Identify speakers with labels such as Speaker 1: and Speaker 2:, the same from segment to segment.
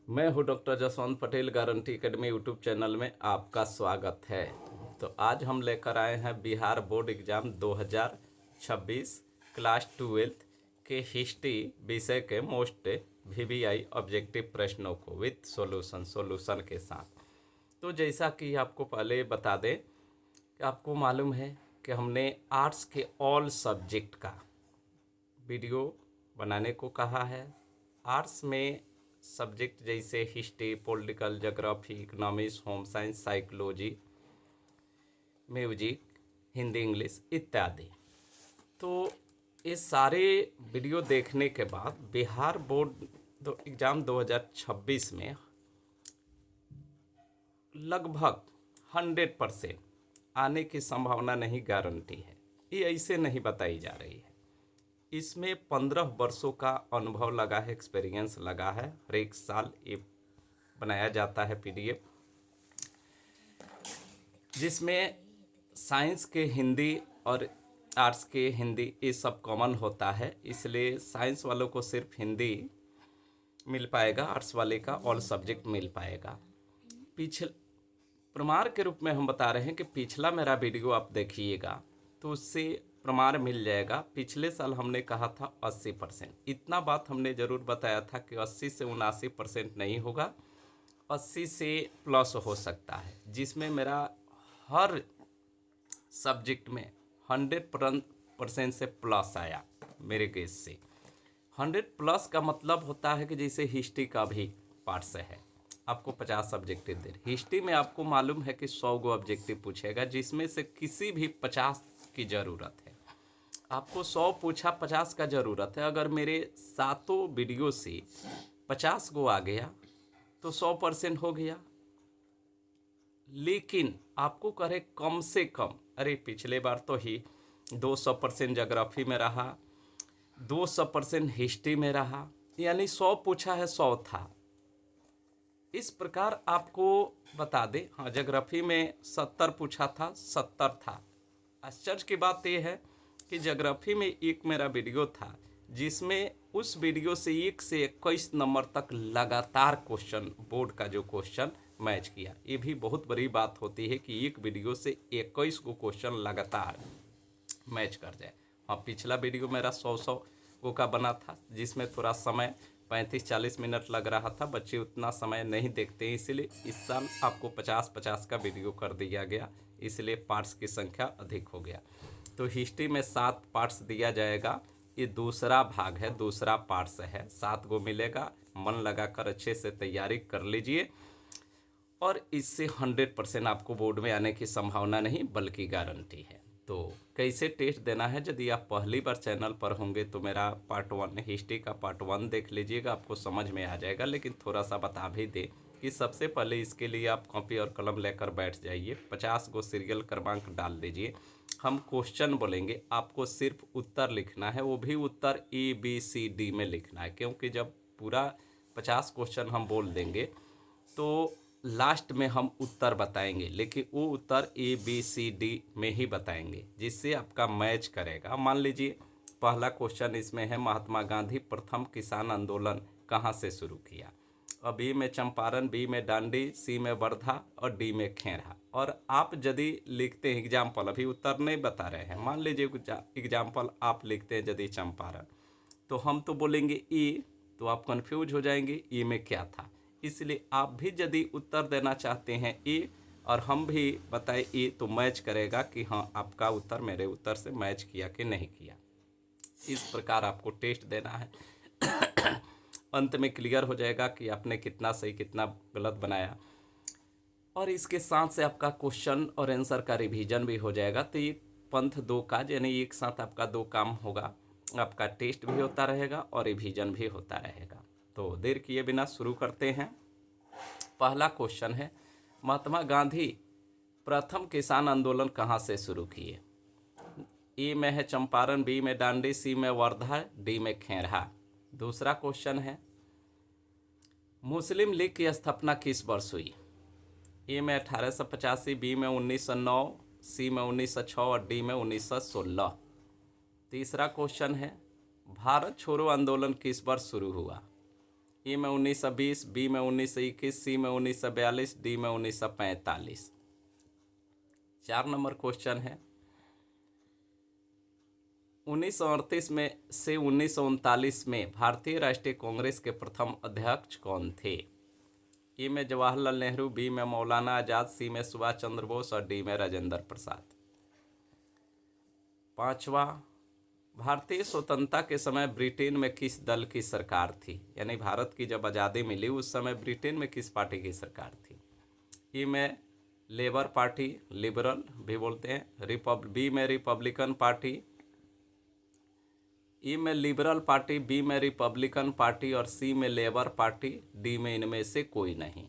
Speaker 1: मैं हूं doctor Jaswant Patel, guarantee academy YouTube channel में आपका स्वागत है। तो आज हम लेकर आए हैं बिहार बोर्ड एग्ज़ाम 2026 क्लास 12 के हिस्ट्री विषय के मोस्ट वीवीआई ऑब्जेक्टिव प्रश्नों को विथ सॉल्यूशन के साथ। तो जैसा कि आपको पहले बता दें कि आपको मालूम है कि हमने आर्ट्स के ऑल सब्जेक्ट का वीडियो बनाने को कहा है। आर्ट्स में सब्जेक्ट जैसे history, political, geography, economics, home science, psychology, music, Hindi, English इत्यादि। तो ये सारे वीडियो देखने के बाद बिहार बोर्ड एग्ज़ाम 2026 में लगभग 100% आने की संभावना नहीं, गारंटी है। ये ऐसे नहीं बताई जा रही है। इसमें 15 वर्षों का अनुभव लगा है, एक्सपीरियंस लगा है। हर एक साल ये बनाया जाता है पीडीएफ, जिसमें साइंस के हिंदी और आर्ट्स के हिंदी ये सब कॉमन होता है। इसलिए साइंस वालों को सिर्फ हिंदी मिल पाएगा, आर्ट्स वाले का ऑल सब्जेक्ट मिल पाएगा। पिछले प्रमाण के रूप में हम बता रहे हैं कि पिछला मेरा वीडियो आप देखिएगा तो उससे प्रमाण मिल जाएगा। पिछले साल हमने कहा था 80%। इतना बात हमने ज़रूर बताया था कि 80 से 79% नहीं होगा, 80 से प्लस हो सकता है, जिसमें मेरा हर सब्जेक्ट में 100% से प्लस आया मेरे केस से। 100+ का मतलब होता है कि जैसे हिस्ट्री का भी पार्ट से है, आपको 50 ऑब्जेक्टिव दे। हिस्ट्री में आपको मालूम है कि 100 गो ऑब्जेक्टिव पूछेगा, जिसमें से किसी भी 50 की ज़रूरत है। आपको 100 पूछा, 50 का ज़रूरत है। अगर मेरे सातों वीडियो से 50 गो आ गया तो 100% हो गया। लेकिन आपको करे कम से कम, अरे पिछले बार तो ही 200% ज्योग्राफी में रहा, 200% हिस्ट्री में रहा, यानी 100 पूछा है 100 था। इस प्रकार आपको बता दें, हाँ ज्योग्राफी में 70 पूछा था, 70 था। आश्चर्य की बात यह है कि ज्योग्राफी में एक मेरा वीडियो था जिसमें उस वीडियो से 1 से 21 नंबर तक लगातार क्वेश्चन, बोर्ड का जो क्वेश्चन मैच किया। ये भी बहुत बड़ी बात होती है कि एक वीडियो से 21 को क्वेश्चन लगातार मैच कर जाए। हाँ, पिछला वीडियो मेरा 100 गो का बना था, जिसमें थोड़ा समय 35-40 मिनट लग रहा था। बच्चे उतना समय नहीं देखते हैं, इसलिए इस साल आपको 50-50 का वीडियो कर दिया गया, इसलिए पार्ट्स की संख्या अधिक हो गया। तो हिस्ट्री में 7 पार्ट्स दिया जाएगा। ये दूसरा भाग है, दूसरा पार्ट्स है। 7 गो मिलेगा। मन लगाकर अच्छे से तैयारी कर लीजिए और इससे 100% आपको बोर्ड में आने की संभावना नहीं बल्कि गारंटी है। तो कैसे टेस्ट देना है, यदि आप पहली बार चैनल पर होंगे तो मेरा पार्ट 1 हिस्ट्री का पार्ट 1 देख लीजिएगा, आपको समझ में आ जाएगा। लेकिन थोड़ा सा बता भी दे कि सबसे पहले इसके लिए आप कॉपी और कलम लेकर बैठ जाइए, 50 गो सीरियल क्रमांक डाल दीजिए। हम क्वेश्चन बोलेंगे, आपको सिर्फ उत्तर लिखना है, वो भी उत्तर ABCD में लिखना है, क्योंकि जब पूरा 50 क्वेश्चन हम बोल देंगे तो लास्ट में हम उत्तर बताएंगे, लेकिन वो उत्तर ABCD में ही बताएंगे, जिससे आपका मैच करेगा। मान लीजिए पहला क्वेश्चन इसमें है, महात्मा गांधी प्रथम किसान आंदोलन कहाँ से शुरू किया। और बी में चंपारण, बी में डांडी, सी में वर्धा और डी में खेरा। और आप यदि लिखते हैं एग्जाम्पल, अभी उत्तर नहीं बता रहे हैं, मान लीजिए एग्जाम्पल आप लिखते हैं यदि चंपारण, तो हम तो बोलेंगे ई, तो आप कंफ्यूज हो जाएंगे ई में क्या था। इसलिए आप भी यदि उत्तर देना चाहते हैं ए और हम भी बताए ए, तो मैच करेगा कि हाँ आपका उत्तर मेरे उत्तर से मैच किया कि नहीं किया। इस प्रकार आपको टेस्ट देना है। अंत में क्लियर हो जाएगा कि आपने कितना सही कितना गलत बनाया, और इसके साथ से आपका क्वेश्चन और आंसर का रिवीजन भी हो जाएगा। तो ये पंथ 2 का, यानी एक साथ आपका 2 काम होगा, आपका टेस्ट भी होता रहेगा और रिवीजन भी होता रहेगा। तो देर किए बिना शुरू करते हैं। पहला क्वेश्चन है, महात्मा गांधी प्रथम किसान आंदोलन कहाँ से शुरू किए। ए में है चंपारण, बी में डांडी, सी में वर्धा, डी में खेरहा। दूसरा क्वेश्चन है, मुस्लिम लीग की स्थापना किस वर्ष हुई। ए में 1885, बी में 1909, सी में 1906 और डी में 1916। तीसरा क्वेश्चन है, भारत छोड़ो आंदोलन किस वर्ष शुरू हुआ। ए में 1920, बी में 1921, सी में 1942, डी में 1945। 4 नंबर क्वेश्चन है, 1938 में से 1939 में भारतीय राष्ट्रीय कांग्रेस के प्रथम अध्यक्ष कौन थे? ए में जवाहरलाल नेहरू, बी में मौलाना आजाद, सी में सुभाष चंद्र बोस और डी में राजेंद्र प्रसाद। 5वां, भारतीय स्वतंत्रता के समय ब्रिटेन में किस दल की सरकार थी? यानी भारत की जब आज़ादी मिली उस समय ब्रिटेन में किस पार्टी की सरकार थी? ए में लेबर पार्टी, लिबरल भी बोलते हैं, बी में रिपब्लिकन पार्टी, ए में लिबरल पार्टी, बी में रिपब्लिकन पार्टी और सी में लेबर पार्टी, डी में इनमें से कोई नहीं।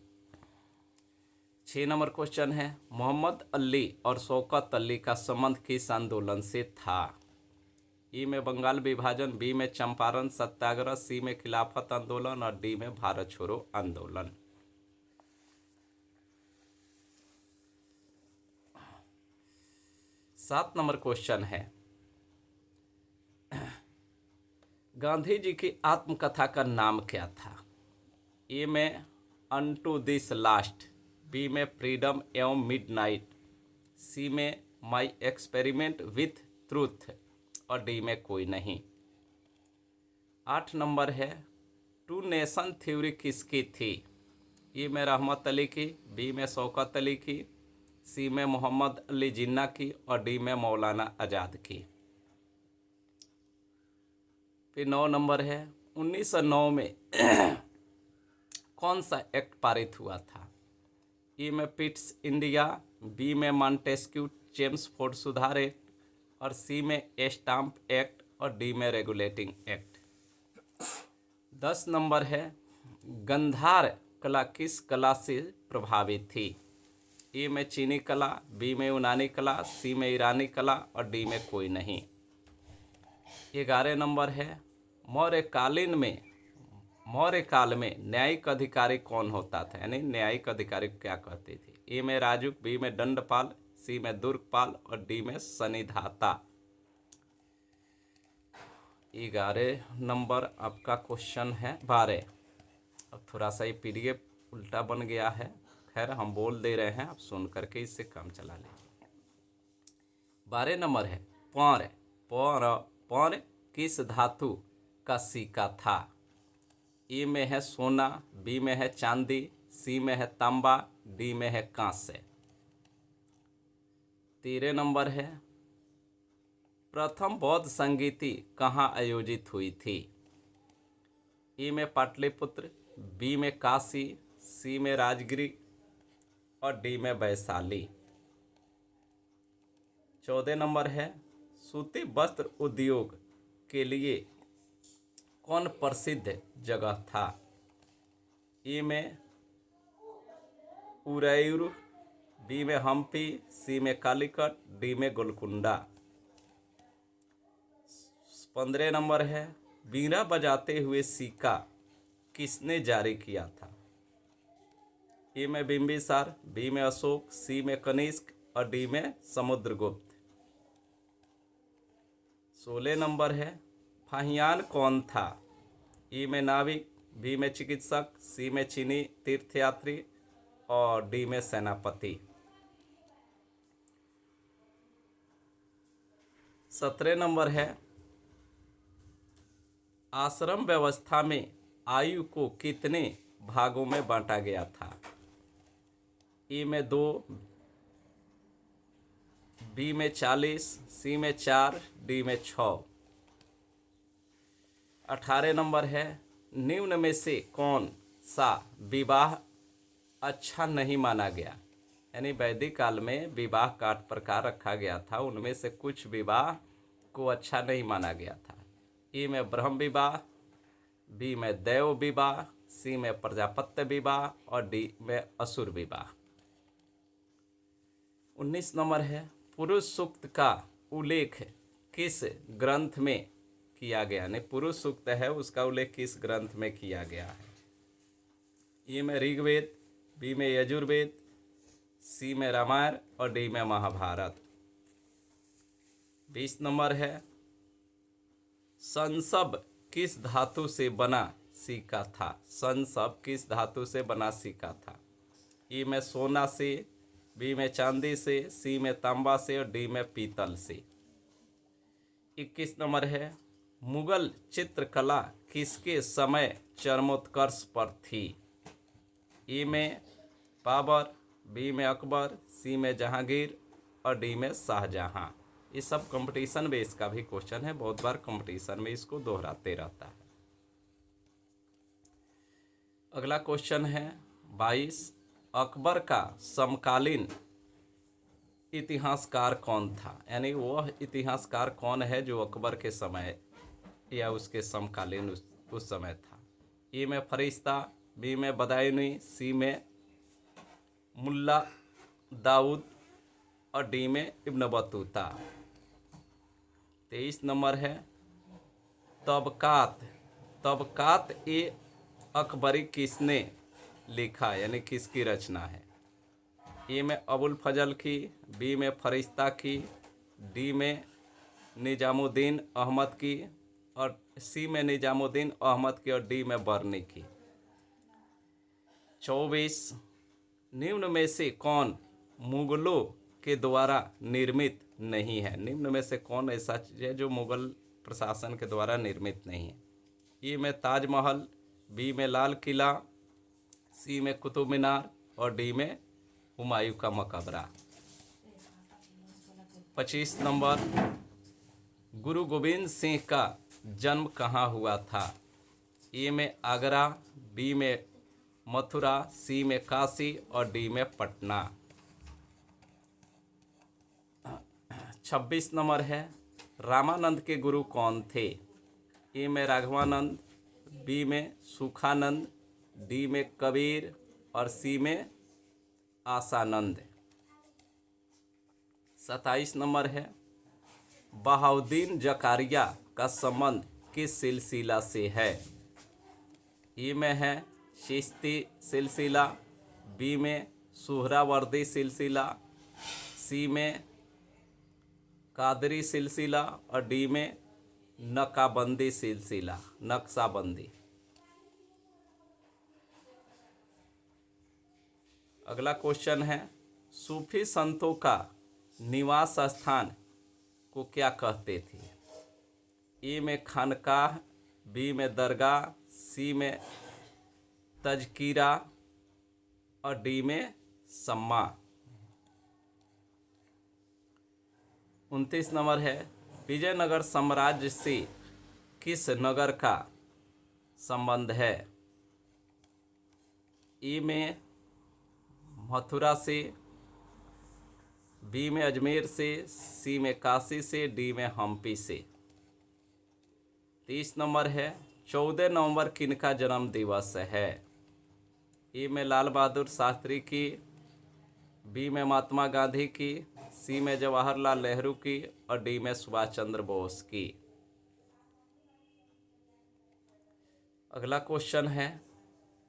Speaker 1: 6 नंबर क्वेश्चन है, मोहम्मद अली और शौकत अली का संबंध किस आंदोलन से था? ए में बंगाल विभाजन, बी में चंपारण सत्याग्रह, सी में खिलाफत आंदोलन और डी में भारत छोड़ो आंदोलन। 7 नंबर क्वेश्चन है, गांधी जी की आत्मकथा का नाम क्या था? ए में अनटू दिस लास्ट, बी में फ्रीडम एवं मिडनाइट, सी में माई एक्सपेरिमेंट विथ ट्रूथ और डी में कोई नहीं। 8 नंबर है, टू नेशन थ्योरी किसकी थी? ए में रहमत अली की, बी में शौकत अली की, सी में मोहम्मद अली जिन्ना की और डी में मौलाना आज़ाद की। फिर 9 नंबर है, 1909 में कौन सा एक्ट पारित हुआ था? ए में पिट्स इंडिया, बी में मॉन्टेस्क्यू चेम्सफोर्ड सुधार एक्ट और सी में स्टाम्प एक्ट और डी में रेगुलेटिंग एक्ट। 10 नंबर है, गंधार कला किस कला से प्रभावित थी? ए में चीनी कला, बी में यूनानी कला, सी में ईरानी कला और डी में कोई नहीं। 11 नंबर है, मौर्य काल में न्यायिक अधिकारी कौन होता था? यानी न्यायिक अधिकारी क्या कहते थे? ए में राजुक, बी में दंडपाल, सी में दुर्गपाल और डी में सनिधाता। 11 नंबर आपका क्वेश्चन है 12। अब थोड़ा सा ये पीडीएफ उल्टा बन गया है, खैर हम बोल दे रहे हैं, आप सुन करके इससे काम चला लीजिए। 12 नंबर है, पौर किस धातु का सिक्का था? ए में है सोना, बी में है चांदी, सी में है तांबा, डी में है कांस्य। 13 नंबर है, प्रथम बौद्ध संगीति कहाँ आयोजित हुई थी? ए में पाटलिपुत्र, बी में काशी, सी में राजगिरी और डी में वैशाली। 14 नंबर है, सूती वस्त्र उद्योग के लिए कौन प्रसिद्ध जगह था? ए में उरैयूर, बी में हम्पी, सी में कालीकट, डी में गोलकुंडा। 15 नंबर है, बीना बजाते हुए सिक्का किसने जारी किया था? ए में बिंबिसार, बी में अशोक, सी में कनिष्क और डी में समुद्रगुप्त। 16 नंबर है, फाहियान कौन था? ए में नाविक, बी में चिकित्सक, सी में चीनी तीर्थयात्री और डी में सेनापति। 17 नंबर है, आश्रम व्यवस्था में आयु को कितने भागों में बांटा गया था? ए में 2, बी में 40, सी में 4, डी में 6। 18 नंबर है, निम्न में से कौन सा विवाह अच्छा नहीं माना गया? यानी वैदिक काल में विवाह का प्रकार रखा गया था, उनमें से कुछ विवाह को अच्छा नहीं माना गया था। ए में ब्रह्म विवाह, बी में देव विवाह, सी में प्रजापत्य विवाह और डी में असुर विवाह। 19 नंबर है, पुरुष सूक्त का उल्लेख किस ग्रंथ में किया गया? यानी पुरुष सूक्त है उसका उल्लेख किस ग्रंथ में किया गया है? ए में ऋग्वेद, बी में यजुर्वेद, सी में रामायण और डी में महाभारत। 20 नंबर है, संसब किस धातु से बना सीका था। सन सब किस धातु से बना सीका था? ई में सोना से, बी में चांदी से, सी में तांबा से और डी में पीतल से। 21 नंबर है, मुगल चित्रकला किसके समय चरमोत्कर्ष पर थी? ई में बाबर, बी में अकबर, सी में जहांगीर और डी में शाहजहां। ये सब कंपटीशन बेस का भी क्वेश्चन है, बहुत बार कंपटीशन में इसको दोहराते रहता है। अगला क्वेश्चन है 22, अकबर का समकालीन इतिहासकार कौन था? यानी वह इतिहासकार कौन है जो अकबर के समय या उसके समकालीन उस समय था? ए में फरिश्ता, बी में बदायूनी, सी में मुल्ला दाऊद और डी में इब्न बतूता। 23 नंबर है, तबकात। तबकात ए अकबरी किसने लिखा, यानी किसकी रचना है? ए में अबुल फजल की, बी में फरिश्ता की, डी में निजामुद्दीन अहमद की और सी में निजामुद्दीन अहमद की और डी में बर्नी की। 24, निम्न में से कौन मुगलों के द्वारा निर्मित नहीं है? निम्न में से कौन ऐसा चीज है जो मुगल प्रशासन के द्वारा निर्मित नहीं है? ए में ताजमहल, बी में लाल किला, सी में कुतुब मीनार और डी में हुमायूं का मकबरा। 25 नंबर, गुरु गोविंद सिंह का जन्म कहाँ हुआ था? ए में आगरा, बी में मथुरा, सी में काशी और डी में पटना। 26 नंबर है, रामानंद के गुरु कौन थे? ए में राघवानंद, बी में सुखानंद, डी में कबीर और सी में आसानंद। 27 नंबर है, बहाउद्दीन जकारिया का संबंध किस सिलसिला से है? ई में है चिश्ती सिलसिला, बी में सुहरावर्दी सिलसिला, सी में कादरी सिलसिला और डी में नकाबंदी सिलसिला, नक्शाबंदी। अगला क्वेश्चन है, सूफी संतों का निवास स्थान को क्या कहते थे? ए में खानकाह, बी में दरगाह, सी में तजकीरा और डी में सम्मा। 29 नंबर है, विजयनगर साम्राज्य से किस नगर का संबंध है? ए में मथुरा से, बी में अजमेर से, सी में काशी से, डी में हम्पी से। 30 नंबर है, 14 नवंबर किनका जन्म दिवस है? ए में लाल बहादुर शास्त्री की, बी में महात्मा गांधी की, सी में जवाहरलाल नेहरू की और डी में सुभाष चंद्र बोस की। अगला क्वेश्चन है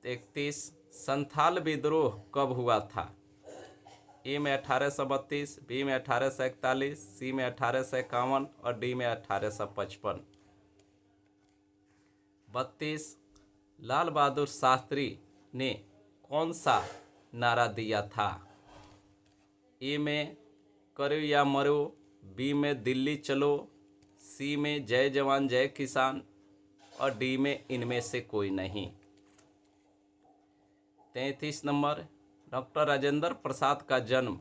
Speaker 1: 31, संथाल विद्रोह कब हुआ था? ए में 1832, बी में 1841, सी में 1851 और डी में 1855। 32, लाल बहादुर शास्त्री ने कौन सा नारा दिया था? ए में करो या मरो, बी में दिल्ली चलो, सी में जय जवान जय किसान और डी में इनमें से कोई नहीं। 33 नंबर, डॉक्टर राजेंद्र प्रसाद का जन्म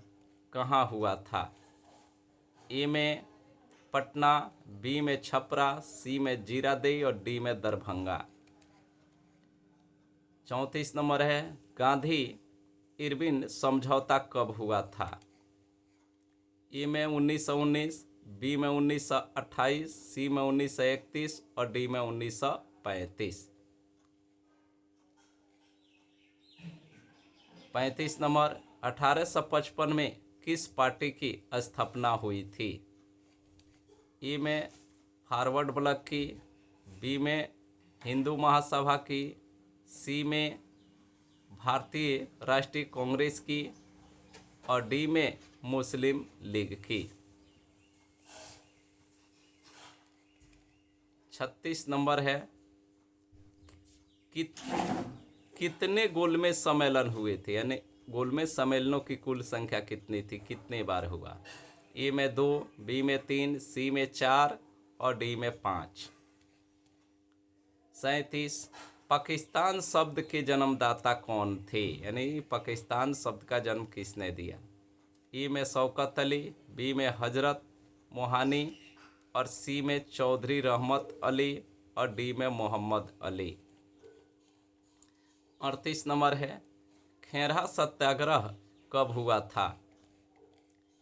Speaker 1: कहाँ हुआ था? ए में पटना, बी में छपरा, सी में जीरादेई और डी में दरभंगा। 34 नंबर है, गांधी इरविन समझौता कब हुआ था? ए में 1919, बी में 1928, सी में 1931 और डी में 1935। 35 नंबर, 1855 में किस पार्टी की स्थापना हुई थी? ए में फॉरवर्ड ब्लॉक की, बी में हिंदू महासभा की, सी में भारतीय राष्ट्रीय कांग्रेस की और डी में मुस्लिम लीग की। 36 नंबर है, कित कितने गोलमेज सम्मेलन हुए थे, यानी गोलमेज सम्मेलनों की कुल संख्या कितनी थी, कितने बार हुआ? ए में 2, बी में 3, सी में 4 और डी में 5। 37। पाकिस्तान शब्द के जन्मदाता कौन थे, यानी पाकिस्तान शब्द का जन्म किसने दिया? ए में शौकत अली, बी में हजरत मोहानी और सी में चौधरी रहमत अली और डी में मोहम्मद अली। 38 नंबर है, खेरहा सत्याग्रह कब हुआ था?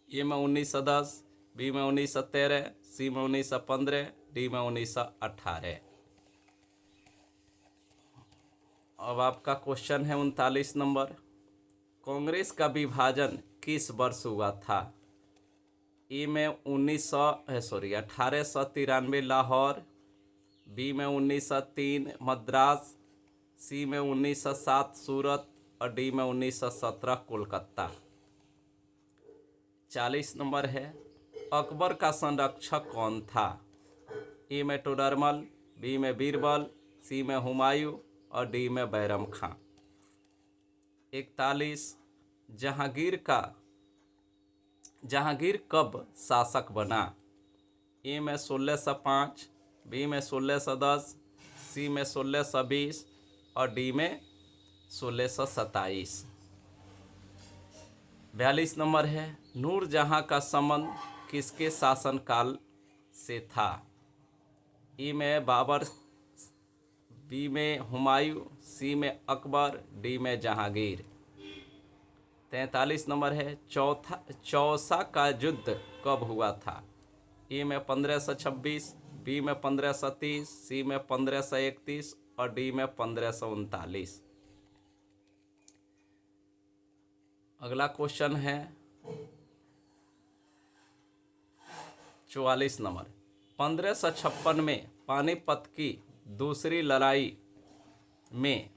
Speaker 1: ए में 1910, बी में 1913, सी में 1915, डी में 1918। अब आपका क्वेश्चन है 39 नंबर, कांग्रेस का विभाजन किस वर्ष हुआ था? ए में 1893 लाहौर, बी में 1903 मद्रास, सी में 1907 सूरत और डी में 1917 कोलकाता। 40 नंबर है, अकबर का संरक्षक कौन था? ए में टोडरमल, बी में बीरबल, सी में हुमायूं और डी में बैरम खां। 41, जहांगीर कब शासक बना? ए में 1605, बी में 1610, सी में 1620 और डी में 1627। 42 नंबर है, नूरजहां का संबंध किसके शासनकाल से था? ए में बाबर, बी में हुमायूं, सी में अकबर, डी में जहांगीर। 43 नंबर है, चौसा का युद्ध कब हुआ था? ए में 1526, बी में 1530, सी में 1531 और डी में 1539। अगला क्वेश्चन है 44 नंबर, 1556 में पानीपत की दूसरी लड़ाई में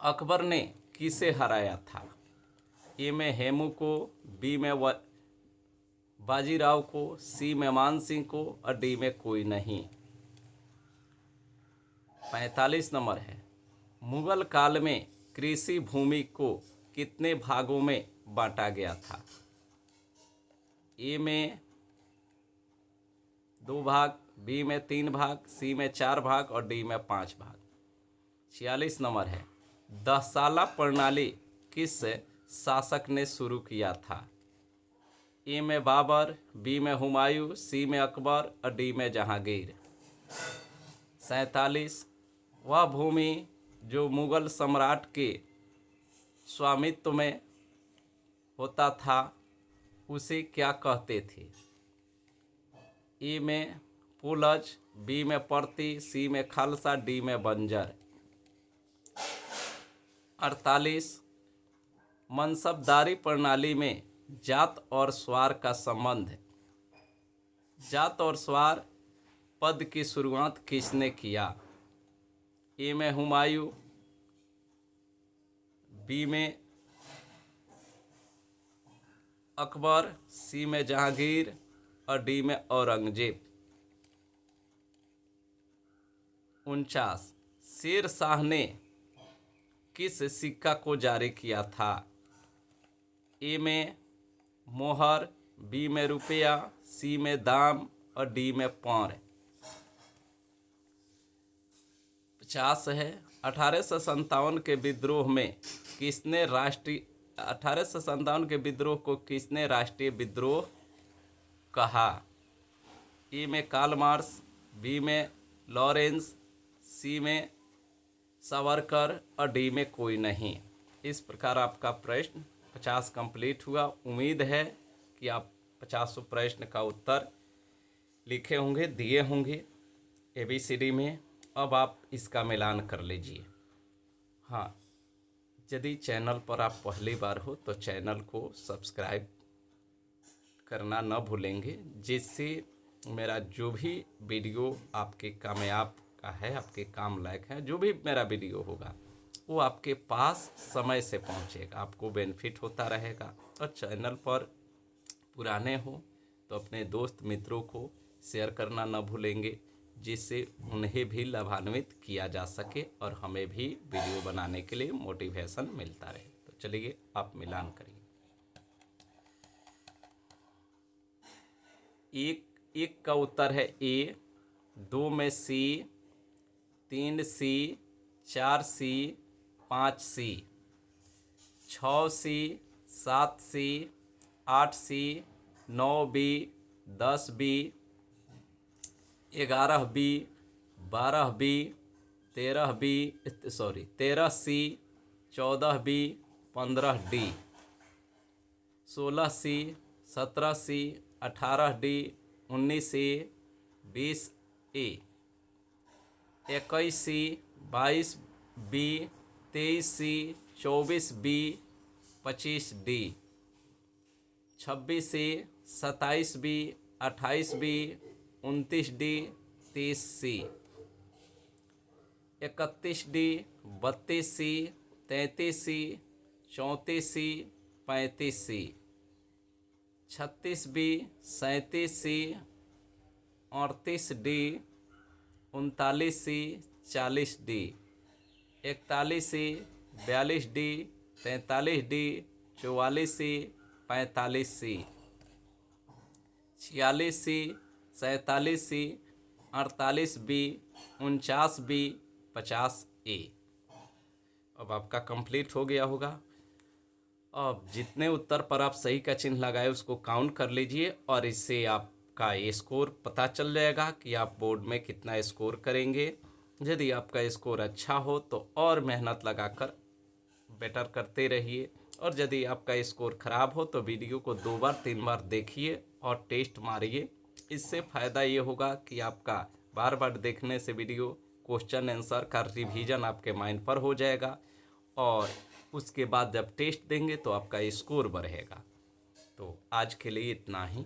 Speaker 1: अकबर ने किसे हराया था? ए में हेमू को, बी में बाजीराव को, सी में मान सिंह को और डी में कोई नहीं। 45 नंबर है, मुगल काल में कृषि भूमि को कितने भागों में बांटा गया था? ए में 2 भाग, बी में 3 भाग, सी में 4 भाग और डी में 5 भाग। 46 नंबर है, दससाला प्रणाली किस शासक ने शुरू किया था? ए में बाबर, बी में हुमायूं, सी में अकबर और डी में जहांगीर। 47, वह भूमि जो मुगल सम्राट के स्वामित्व में होता था उसे क्या कहते थे? ए में पुलज, बी में पर्ती, सी में खालसा, डी में बंजर। 48, मनसबदारी प्रणाली में जात और स्वार का संबंध। जात और स्वार पद की शुरुआत किसने किया? ए में हुमायूं, बी में अकबर, सी में जहांगीर और डी में औरंगजेब। 49, शेर शाह ने किस सिक्का को जारी किया था? ए में मोहर, बी में रुपया, सी में दाम और डी में पौर। 50 है, 1857 के विद्रोह में किसने 1857 के विद्रोह को किसने राष्ट्रीय विद्रोह कहा? ए में कार्ल मार्क्स, बी में लॉरेंस, सी में सावरकर और डी में कोई नहीं। इस प्रकार आपका प्रश्न 50 कंप्लीट हुआ। उम्मीद है कि आप 50 प्रश्न का उत्तर लिखे होंगे, दिए होंगे ABCD में। अब आप इसका मिलान कर लीजिए। हाँ, यदि चैनल पर आप पहली बार हो तो चैनल को सब्सक्राइब करना न भूलेंगे, जिससे मेरा जो भी वीडियो आपके कामयाब का है, आपके काम लायक है, जो भी मेरा वीडियो होगा वो आपके पास समय से पहुंचेगा, आपको बेनिफिट होता रहेगा। और चैनल पर पुराने हो तो अपने दोस्त मित्रों को शेयर करना न भूलेंगे। जिससे उन्हें भी लाभान्वित किया जा सके और हमें भी वीडियो बनाने के लिए मोटिवेशन मिलता रहे। तो चलिए आप मिलान करिए। एक का उत्तर है ए, 2 में सी, 3 सी, 4 सी, 5 सी, 6 सी, 7 सी, 8 सी, 9 बी, 10 बी, 11 बी, 12 बी, 13 सी, 14 बी, 15 डी, 16 सी, 17 सी, 18 डी, 19 सी, 20 ए, 21 सी, 22 बी, 23 सी, 24 बी, 25 डी, 26 सी, 27 बी, 28 बी, 29 डी, 30 सी, 31 डी, 32 सी, 33 सी, 34 सी, 35 सी, 36 बी, 37 सी, 38 डी, 39 सी, 40 डी, 41 सी, 42 डी, 43 डी, 44 सी, 45 सी, 46 सी, 47 सी, 48 बी, 49 बी, 50 ए। अब आपका कंप्लीट हो गया होगा। अब जितने उत्तर पर आप सही का चिन्ह लगाए उसको काउंट कर लीजिए और इससे आपका स्कोर पता चल जाएगा कि आप बोर्ड में कितना स्कोर करेंगे। यदि आपका स्कोर अच्छा हो तो और मेहनत लगाकर बेटर करते रहिए, और यदि आपका स्कोर खराब हो तो वीडियो को 2 बार 3 बार देखिए और टेस्ट मारिए। इससे फ़ायदा ये होगा कि आपका बार बार देखने से वीडियो क्वेश्चन आंसर का रिवीजन आपके माइंड पर हो जाएगा, और उसके बाद जब टेस्ट देंगे तो आपका स्कोर बढ़ेगा। तो आज के लिए इतना ही।